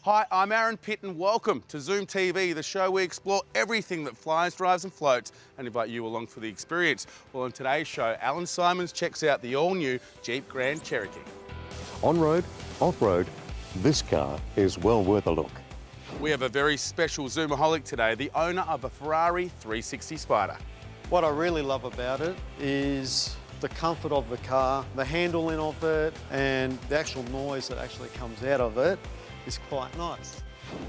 Hi, I'm Aaron Pitt and welcome to Zoom TV, the show where we explore everything that flies, drives and floats and invite you along for the experience. Well, on today's show, Allan Simons checks out the all-new Jeep Grand Cherokee. On-road, off-road, this car is well worth a look. We have a very special Zoomaholic today, the owner of a Ferrari 360 Spider. What I really love about it is the comfort of the car, the handling of it, and the actual noise that actually comes out of it is quite nice.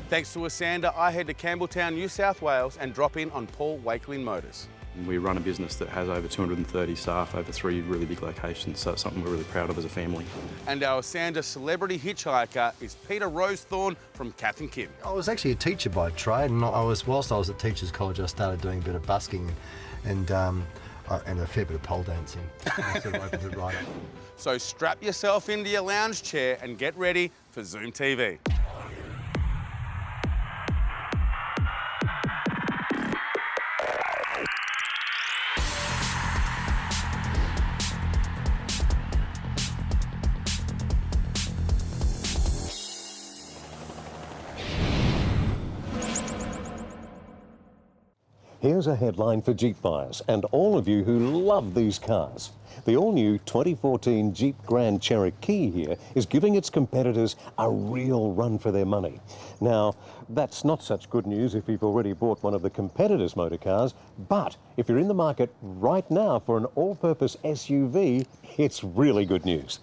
Thanks to Esanda, I head to Campbelltown, New South Wales and drop in on Paul Wakeling Motors. We run a business that has over 230 staff over 3 really big locations, so it's something we're really proud of as a family. And our Esanda Celebrity Hitchhiker is Peter Rowsthorn from Kath and Kim. I was actually a teacher by trade, and whilst I was at Teachers College, I started doing a bit of busking and a fair bit of pole dancing. I sort of opened it right up. So strap yourself into your lounge chair and get ready for Zoom TV. Here's a headline for Jeep buyers and all of you who love these cars. The all-new 2014 Jeep Grand Cherokee here is giving its competitors a real run for their money. Now, that's not such good news if you've already bought one of the competitors' motor cars, but if you're in the market right now for an all-purpose SUV, it's really good news.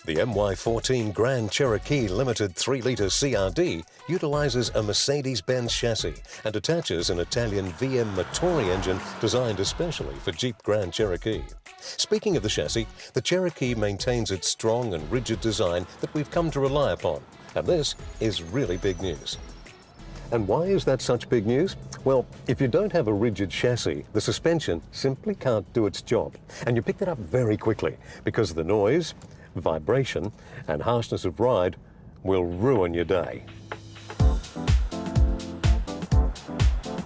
The MY14 Grand Cherokee Limited 3-litre CRD utilises a Mercedes-Benz chassis and attaches an Italian VM Motori engine designed especially for Jeep Grand Cherokee. Speaking of the chassis, the Cherokee maintains its strong and rigid design that we've come to rely upon, and this is really big news. And why is that such big news? Well, if you don't have a rigid chassis, the suspension simply can't do its job, and you pick that up very quickly because the noise, vibration and harshness of ride will ruin your day.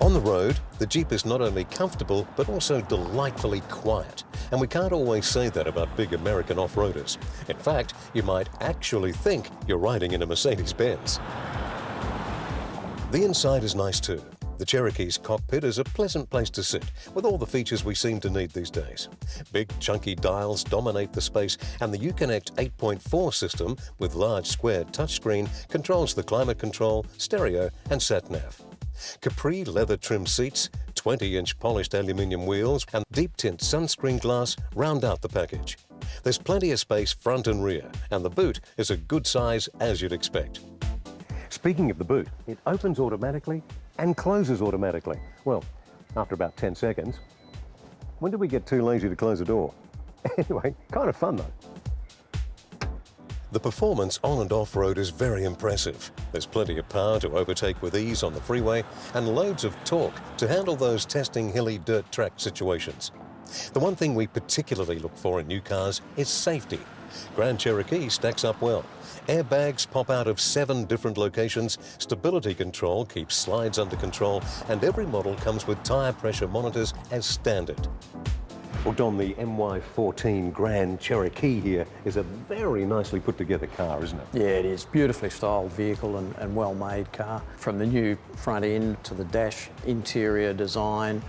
On the road, the Jeep is not only comfortable but also delightfully quiet, and we can't always say that about big American off-roaders. In fact, you might actually think you're riding in a Mercedes-Benz. The inside is nice too. The Cherokee's cockpit is a pleasant place to sit, with all the features we seem to need these days. Big, chunky dials dominate the space, and the Uconnect 8.4 system, with large square touchscreen, controls the climate control, stereo, and sat-nav. Capri leather trim seats, 20-inch polished aluminium wheels, and deep tint sunscreen glass round out the package. There's plenty of space front and rear, and the boot is a good size as you'd expect. Speaking of the boot, it opens automatically and closes automatically. Well, after about 10 seconds. When did we get too lazy to close the door? Anyway, kind of fun though. The performance on and off-road is very impressive. There's plenty of power to overtake with ease on the freeway and loads of torque to handle those testing hilly dirt track situations. The one thing we particularly look for in new cars is safety. Grand Cherokee stacks up well. Airbags pop out of 7 different locations, stability control keeps slides under control, and every model comes with tyre pressure monitors as standard. Well, Don, the MY14 Grand Cherokee here is a very nicely put together car, isn't it? Yeah, it is. Beautifully styled vehicle and well-made car. From the new front end to the dash interior design,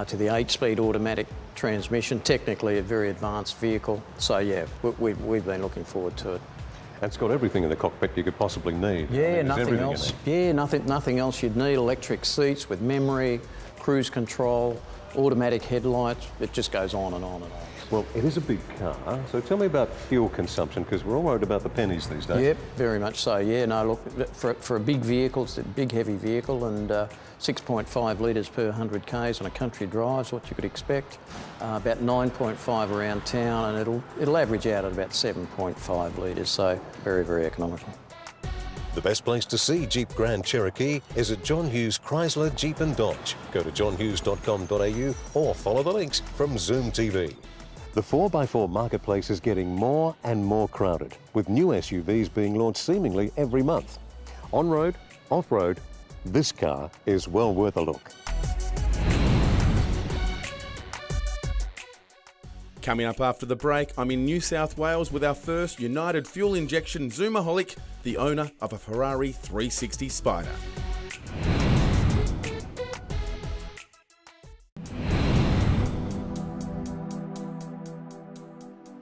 to the 8-speed automatic transmission, technically a very advanced vehicle. So yeah, we've been looking forward to it. And it's got everything in the cockpit you could possibly need. Yeah, nothing else. Yeah, nothing else you'd need. Electric seats with memory, cruise control, automatic headlights. It just goes on and on and on. Well, it is a big car, so tell me about fuel consumption, because we're all worried about the pennies these days. Yep, very much so. Yeah, no, look, for a big vehicle, it's a big, heavy vehicle, and 6.5 litres per 100 k's on a country drive is what you could expect. About 9.5 around town, and it'll average out at about 7.5 litres, so very, very economical. The best place to see Jeep Grand Cherokee is at John Hughes Chrysler Jeep and Dodge. Go to johnhughes.com.au or follow the links from Zoom TV. The 4x4 marketplace is getting more and more crowded, with new SUVs being launched seemingly every month. On-road, off-road, this car is well worth a look. Coming up after the break, I'm in New South Wales with our first United Fuel Injection Zoomaholic, the owner of a Ferrari 360 Spider.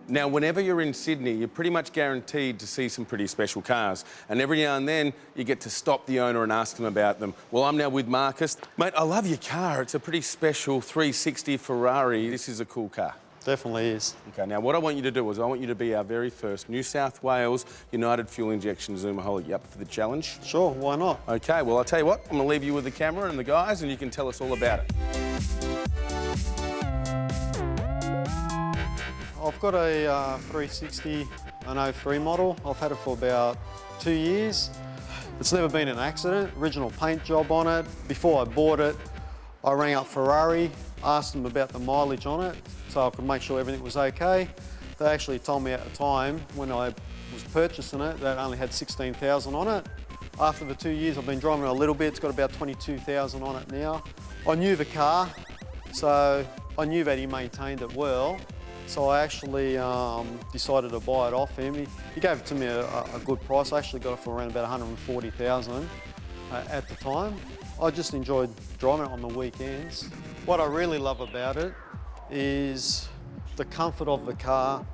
Now, whenever you're in Sydney, you're pretty much guaranteed to see some pretty special cars. And every now and then, you get to stop the owner and ask them about them. Well, I'm now with Marcus. Mate, I love your car. It's a pretty special 360 Ferrari. This is a cool car. Definitely is. Okay, now what I want you to do is I want you to be our very first New South Wales United Fuel Injection Zoomaholic. You up for the challenge? Sure, why not? Okay, well, I'll tell you what. I'm going to leave you with the camera and the guys, and you can tell us all about it. I've got a 360, an 03 model. I've had it for about 2 years. It's never been an accident. Original paint job on it. Before I bought it, I rang up Ferrari, asked them about the mileage on it so I could make sure everything was okay. They actually told me at the time when I was purchasing it that it only had 16,000 on it. After the 2 years, I've been driving it a little bit. It's got about 22,000 on it now. I knew the car, so I knew that he maintained it well. So I actually decided to buy it off him. He gave it to me a good price. I actually got it for around about 140,000 at the time. I just enjoyed driving it on the weekends. What I really love about it is the comfort of the car,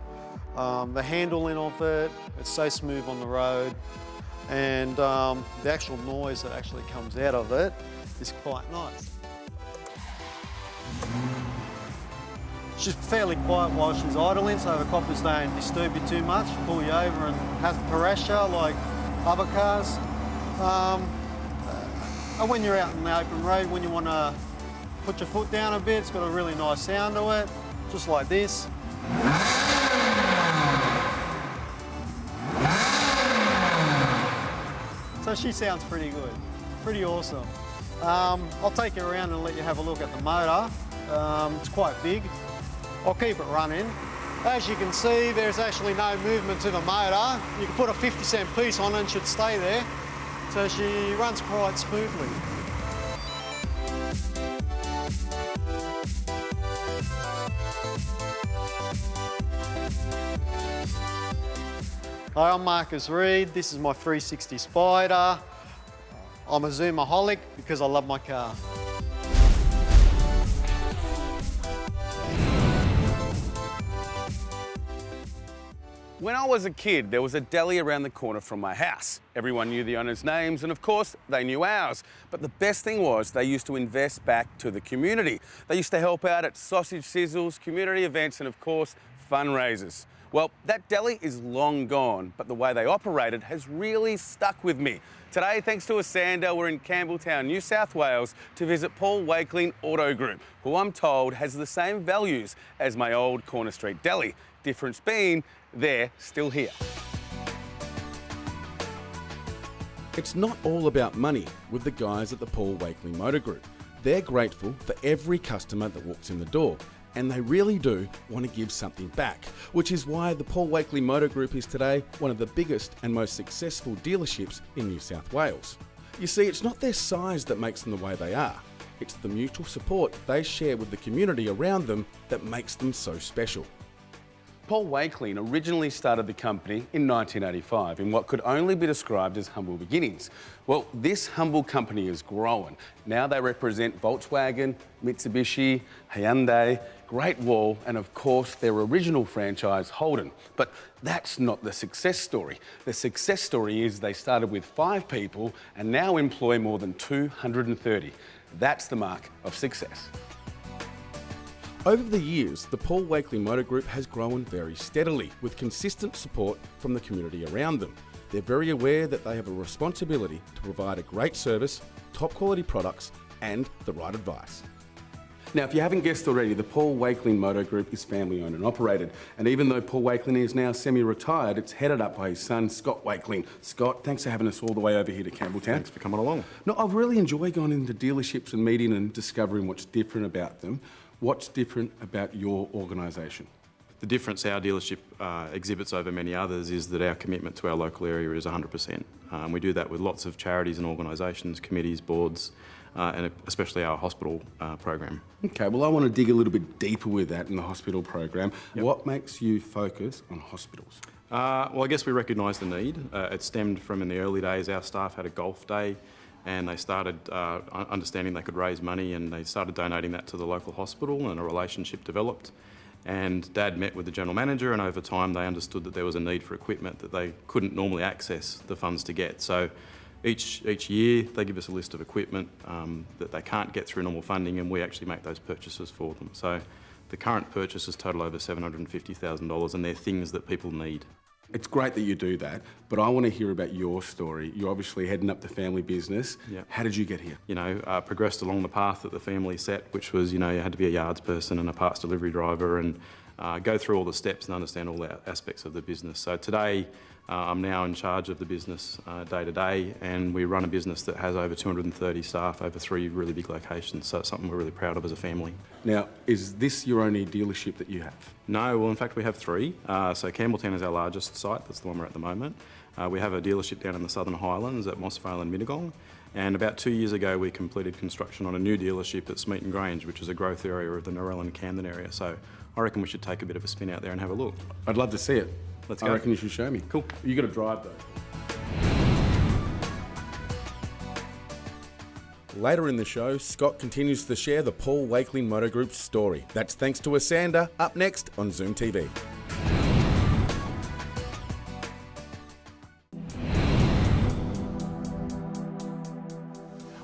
the handling of it. It's so smooth on the road, and the actual noise that actually comes out of it is quite nice. She's fairly quiet while she's idling, so the coppers don't disturb you too much, pull you over and harass you like other cars. And when you're out in the open road, when you want to put your foot down a bit, it's got a really nice sound to it, just like this. So she sounds pretty good, pretty awesome. I'll take you around and let you have a look at the motor. It's quite big. I'll keep it running. As you can see, there's actually no movement to the motor. You can put a 50-cent piece on it and it should stay there. So she runs quite smoothly. Hi, I'm Marcus Reed. This is my 360 Spider. I'm a Zoomaholic because I love my car. When I was a kid, there was a deli around the corner from my house. Everyone knew the owners' names, and of course, they knew ours. But the best thing was they used to invest back to the community. They used to help out at sausage sizzles, community events, and of course, fundraisers. Well, that deli is long gone, but the way they operated has really stuck with me. Today, thanks to Esanda, we're in Campbelltown, New South Wales, to visit Paul Wakeling Auto Group, who I'm told has the same values as my old Corner Street deli. Difference being, they're still here. It's not all about money with the guys at the Paul Wakeling Motor Group. They're grateful for every customer that walks in the door, and they really do want to give something back, which is why the Paul Wakeling Motor Group is today one of the biggest and most successful dealerships in New South Wales. You see, it's not their size that makes them the way they are. It's the mutual support they share with the community around them that makes them so special. Paul Wakeling originally started the company in 1985 in what could only be described as humble beginnings. Well, this humble company has grown. Now they represent Volkswagen, Mitsubishi, Hyundai, Great Wall, and of course their original franchise, Holden. But that's not the success story. The success story is they started with 5 people and now employ more than 230. That's the mark of success. Over the years, the Paul Wakeling Motor Group has grown very steadily with consistent support from the community around them. They're very aware that they have a responsibility to provide a great service, top quality products, and the right advice. Now, if you haven't guessed already, the Paul Wakeling Motor Group is family owned and operated. And even though Paul Wakeling is now semi-retired, it's headed up by his son, Scott Wakeling. Scott, thanks for having us all the way over here to Campbelltown. Thanks for coming along. No, I've really enjoyed going into dealerships and meeting and discovering what's different about them. What's different about your organisation? The difference our dealership exhibits over many others is that our commitment to our local area is 100%. We do that with lots of charities and organisations, committees, boards, and especially our hospital program. Okay, well I want to dig a little bit deeper with that in the hospital program. Yep. What makes you focus on hospitals? Well, I guess we recognised the need. It stemmed from in the early days, our staff had a golf day and they started understanding they could raise money, and they started donating that to the local hospital, and a relationship developed. And Dad met with the general manager, and over time they understood that there was a need for equipment that they couldn't normally access the funds to get. So each year they give us a list of equipment that they can't get through normal funding, and we actually make those purchases for them. So the current purchases total over $750,000, and they're things that people need. It's great that you do that, but I want to hear about your story. You're obviously heading up the family business. Yep. How did you get here? You know, progressed along the path that the family set, which was, you know, you had to be a yards person and a parts delivery driver, and go through all the steps and understand all the aspects of the business. So today, I'm now in charge of the business day to day, and we run a business that has over 230 staff over 3 really big locations. So it's something we're really proud of as a family. Now, is this your only dealership that you have? No, well, in fact, we have 3. So Campbelltown is our largest site. That's the one we're at the moment. We have a dealership down in the Southern Highlands at Mossvale and Mittagong. And about 2 years ago, we completed construction on a new dealership at Smeaton Grange, which is a growth area of the Narelle and Camden area. So I reckon we should take a bit of a spin out there and have a look. I'd love to see it. Let's go. I reckon you should show me. Cool. You got to drive though. Later in the show, Scott continues to share the Paul Wakeling Motor Group's story. That's thanks to Esanda, up next on Zoom TV.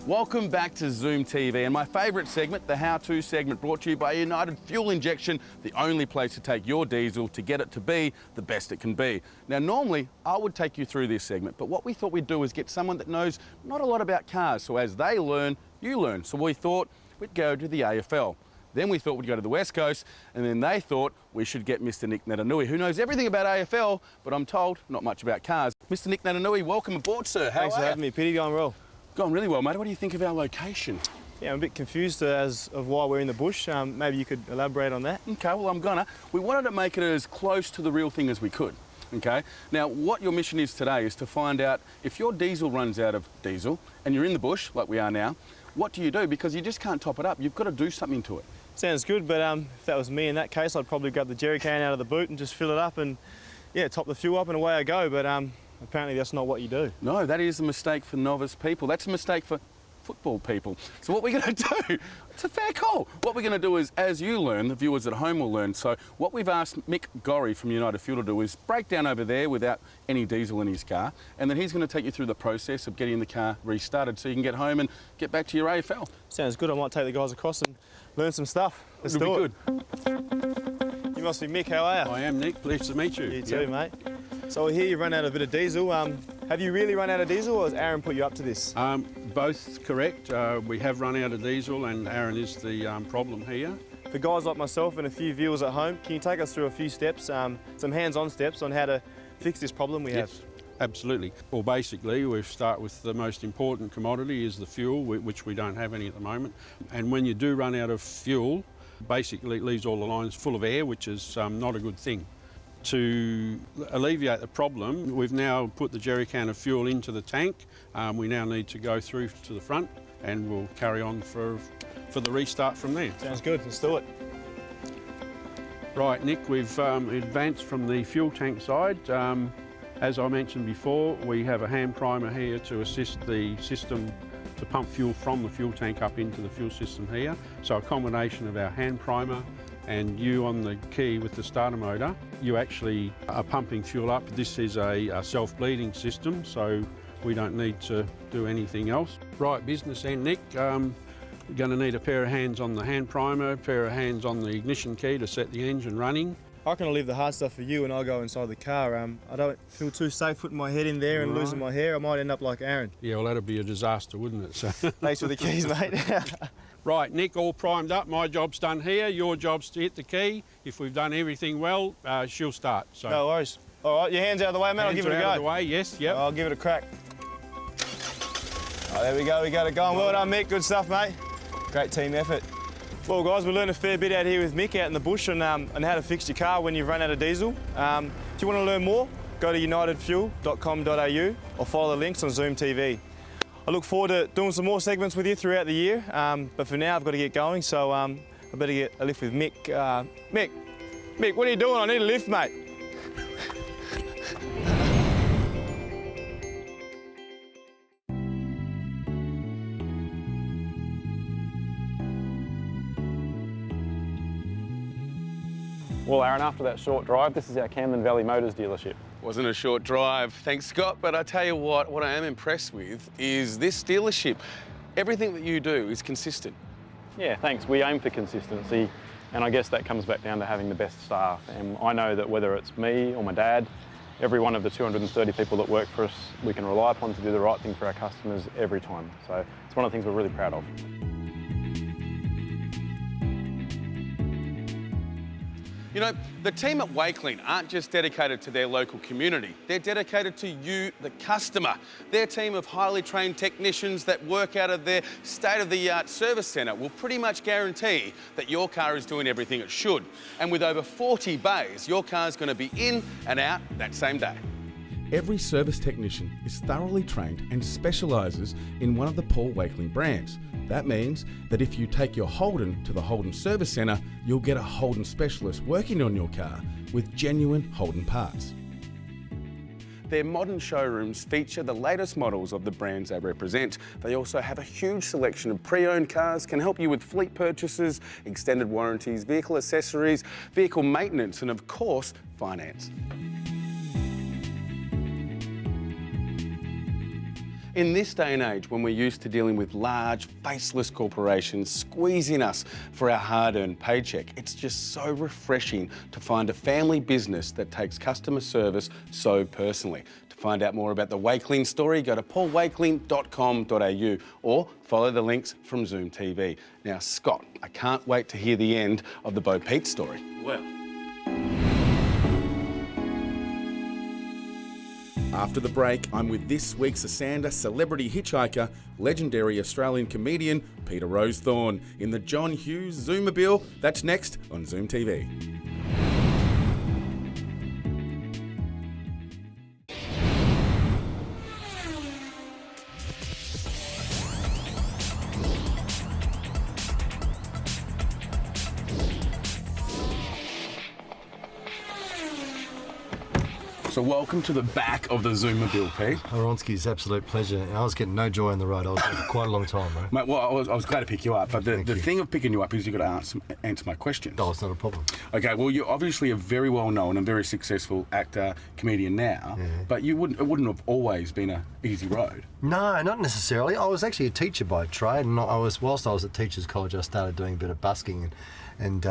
Welcome back to Zoom TV, and my favourite segment, the how-to segment, brought to you by United Fuel Injection, the only place to take your diesel to get it to be the best it can be. Now, normally, I would take you through this segment, but what we thought we'd do is get someone that knows not a lot about cars, so as they learn, you learn. So we thought we'd go to the AFL. Then we thought we'd go to the West Coast, and then they thought we should get Mr. Nick Natanui, who knows everything about AFL, but I'm told not much about cars. Mr. Nick Natanui, welcome aboard, sir. Thanks for having me, Peter. Going well. Going really well, mate. What do you think of our location? Yeah, I'm a bit confused as of why we're in the bush. Maybe you could elaborate on that. Okay, well, I'm gonna. We wanted to make it as close to the real thing as we could. Okay. Now, what your mission is today is to find out if your diesel runs out of diesel and you're in the bush, like we are now, what do you do? Because you just can't top it up. You've got to do something to it. Sounds good, but if that was me in that case, I'd probably grab the jerry can out of the boot and just fill it up and, yeah, top the fuel up and away I go. But apparently that's not what you do. No, that is a mistake for novice people. That's a mistake for football people. So what we're going to do, it's a fair call. What we're going to do is, as you learn, the viewers at home will learn. So what we've asked Mick Gorry from United Fuel to do is break down over there without any diesel in his car, and then he's going to take you through the process of getting the car restarted so you can get home and get back to your AFL. Sounds good. I might take the guys across and learn some stuff. Let's It'll do be it. good. You must be Mick. How are you? I am Nick. Pleased to meet you. You too, mate. So we hear you run out of a bit of diesel. Have you really run out of diesel, or has Aaron put you up to this? Both correct. We have run out of diesel, and Aaron is the problem here. For guys like myself and a few viewers at home, can you take us through a few steps, some hands-on steps on how to fix this problem we have? Yes, absolutely. Well, basically, we start with the most important commodity is the fuel, which we don't have any at the moment. And when you do run out of fuel, basically it leaves all the lines full of air, which is not a good thing. To alleviate the problem, we've now put the jerry can of fuel into the tank. We now need to go through to the front, and we'll carry on for the restart from there. Sounds good, let's do it. Right, Nick, we've advanced from the fuel tank side. As I mentioned before, we have a hand primer here to assist the system to pump fuel from the fuel tank up into the fuel system here. So a combination of our hand primer and you on the key with the starter motor, you actually are pumping fuel up. This is a self-bleeding system, so we don't need to do anything else. Right, business end, Nick. You're going to need a pair of hands on the hand primer, a pair of hands on the ignition key to set the engine running. I can leave the hard stuff for you and I'll go inside the car. I don't feel too safe putting my head in there and losing my hair. I might end up like Aaron. Yeah, well, that'd be a disaster, wouldn't it? So thanks for the keys, mate. Right, Nick, all primed up. My job's done here. Your job's to hit the key. If we've done everything well, she'll start. So. No worries. All right, your hands out of the way, mate. I'll give it a go. Out of the way, yes, yep. I'll give it a crack. Oh, there we go. We got it going. Well done, Mick. Good stuff, mate. Great team effort. Well, guys, we learned a fair bit out here with Mick out in the bush on how to fix your car when you've run out of diesel. If you want to learn more, go to unitedfuel.com.au or follow the links on Zoom TV. I look forward to doing some more segments with you throughout the year, but for now I've got to get going, so I better get a lift with Mick. Mick, what are you doing? I need a lift, mate. Well, Aaron, after that short drive, this is our Camden Valley Motors dealership. Wasn't a short drive, thanks Scott, but I tell you what I am impressed with is this dealership. Everything that you do is consistent. Yeah, thanks. We aim for consistency, and I guess that comes back down to having the best staff. And I know that whether it's me or my dad, every one of the 230 people that work for us, we can rely upon to do the right thing for our customers every time. So it's one of the things we're really proud of. You know, the team at Wakeling aren't just dedicated to their local community, they're dedicated to you, the customer. Their team of highly trained technicians that work out of their state-of-the-art service centre will pretty much guarantee that your car is doing everything it should. And with over 40 bays, your car's going to be in and out that same day. Every service technician is thoroughly trained and specialises in one of the Paul Wakeling brands. That means that if you take your Holden to the Holden Service Centre, you'll get a Holden specialist working on your car with genuine Holden parts. Their modern showrooms feature the latest models of the brands they represent. They also have a huge selection of pre-owned cars, can help you with fleet purchases, extended warranties, vehicle accessories, vehicle maintenance, and of course, finance. In this day and age, when we're used to dealing with large, faceless corporations squeezing us for our hard-earned paycheck, it's just so refreshing to find a family business that takes customer service so personally. To find out more about the Wakeling story, go to paulwakeling.com.au or follow the links from Zoom TV. Now, Scott, I can't wait to hear the end of the Bo Peep story. Well. After the break, I'm with this week's Esanda Celebrity Hitchhiker, legendary Australian comedian Peter Rowsthorn in the John Hughes Zoomobile. That's next on Zoom TV. So welcome to the back of the Zoomobile, Pete. Aronski's absolute pleasure. I was getting no joy on the road. I was there for quite a long time, right? Mate, well, I was glad to pick you up, but the thing of picking you up is you've got to answer my questions. Oh, it's not a problem. Okay, well, you're obviously a very well-known and very successful actor, comedian now, but it wouldn't have always been an easy road. No, not necessarily. I was actually a teacher by trade, and whilst I was at Teachers College, I started doing a bit of busking and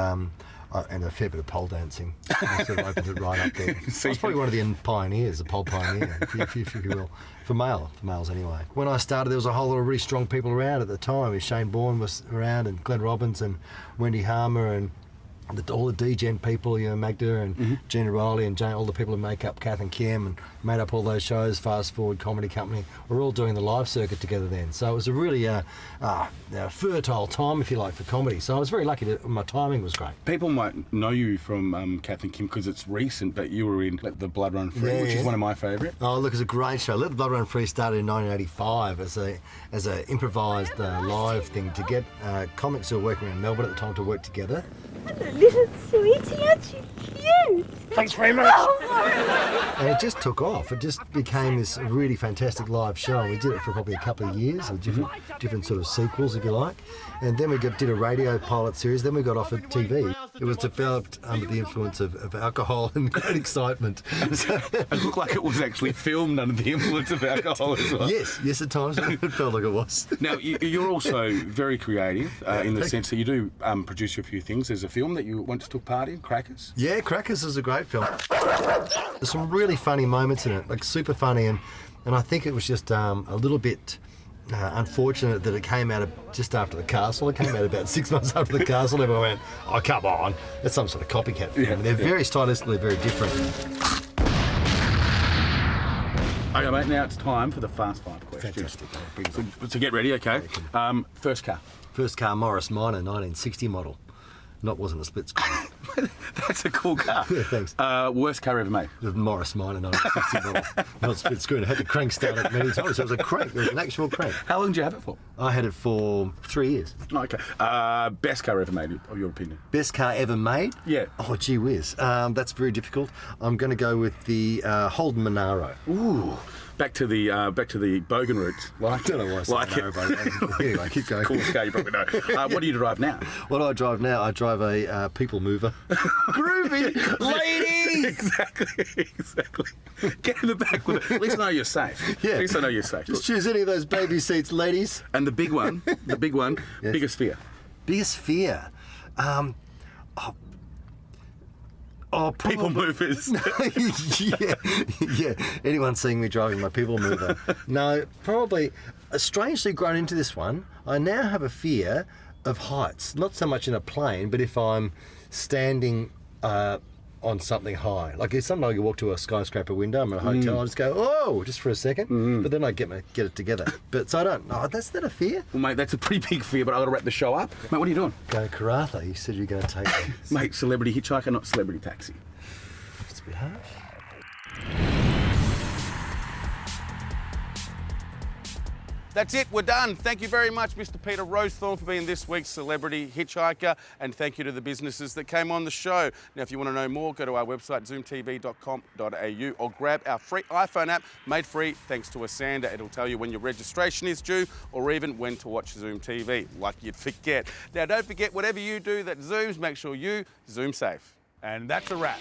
a fair bit of pole dancing. I sort of opened it right up there. I was probably one of the pioneers, the pole pioneer, if you will, for males anyway. When I started, there was a whole lot of really strong people around at the time. Shane Bourne was around, and Glenn Robbins, and Wendy Harmer, and all the D-Gen people, you know, Magda and Gina Riley and Jane, all the people who make up Kath and Kim and made up all those shows, Fast Forward Comedy Company. We're all doing the live circuit together then. So it was a really fertile time, if you like, for comedy. So I was very lucky that my timing was great. People might know you from Kath and Kim because it's recent, but you were in Let the Blood Run Free, which is one of my favourite. Oh, look, it's a great show. Let the Blood Run Free started in 1985 as a improvised live thing to get comics who were working around Melbourne at the time to work together. Little sweetie, aren't you cute? Thanks very much. And it just took off. It just became this really fantastic live show. We did it for probably a couple of years, with different sort of sequels, if you like. And then we did a radio pilot series. Then we got offered TV. It was developed under the influence of alcohol and great excitement. It looked like it was actually filmed under the influence of alcohol as well. Yes, at times it felt like it was. Now, you're also very creative in the sense that you do produce a few things. There's a film that you once took part in, Crackers. Yeah, Crackers is a great film. There's some really funny moments in it, like super funny, and I think it was just a little bit unfortunate that it came out just after The Castle. It came out about 6 months after The Castle. Everyone went, oh, come on, that's some sort of copycat film. Yeah, they're very stylistically very different. Okay, mate, now it's time for the Fast Five questions. Fantastic. So get ready, okay? First car. First car, Morris Minor, 1960 model. wasn't a split screen. That's a cool car. Yeah, thanks. Worst car ever made? The Morris Minor 1960 model. Not split screen. I had the crank start it many times. So it was a crank. It was an actual crank. How long did you have it for? I had it for 3 years. Oh, okay. Best car ever made, of your opinion? Best car ever made? Yeah. Oh, gee whiz. That's very difficult. I'm going to go with the Holden Monaro. Ooh. Back to the Bogan roots. I don't know why I said Monaro, but anyway, keep going. Cool car, you probably know. What do you drive now? What do I drive now? I drive a people mover. Groovy! Ladies! Exactly. Get in the back with it. At least I know you're safe. Yeah. At least I know you're safe. Just choose any of those baby seats, ladies. And the big one, Yes. biggest fear? Biggest fear? People movers. yeah. Anyone seeing me driving my people mover? No, probably. Strangely grown into this one, I now have a fear of heights. Not so much in a plane, but if I'm standing on something high. Like if sometimes you walk to a skyscraper window, I'm at a hotel, I just go, oh, just for a second. But then I get it together. But so I don't. Oh, that's not a fear. Well, mate, that's a pretty big fear, but I've got to wrap the show up. Mate, what are you doing? Going Karatha. You said you were going to take me. Mate, celebrity hitchhiker, not celebrity taxi. It's a bit harsh. That's it, we're done. Thank you very much, Mr. Peter Rowsthorn, for being this week's Celebrity Hitchhiker, and thank you to the businesses that came on the show. Now, if you want to know more, go to our website, zoomtv.com.au, or grab our free iPhone app, made free thanks to Esanda. It'll tell you when your registration is due, or even when to watch Zoom TV, like you'd forget. Now, don't forget, whatever you do that zooms, make sure you zoom safe. And that's a wrap.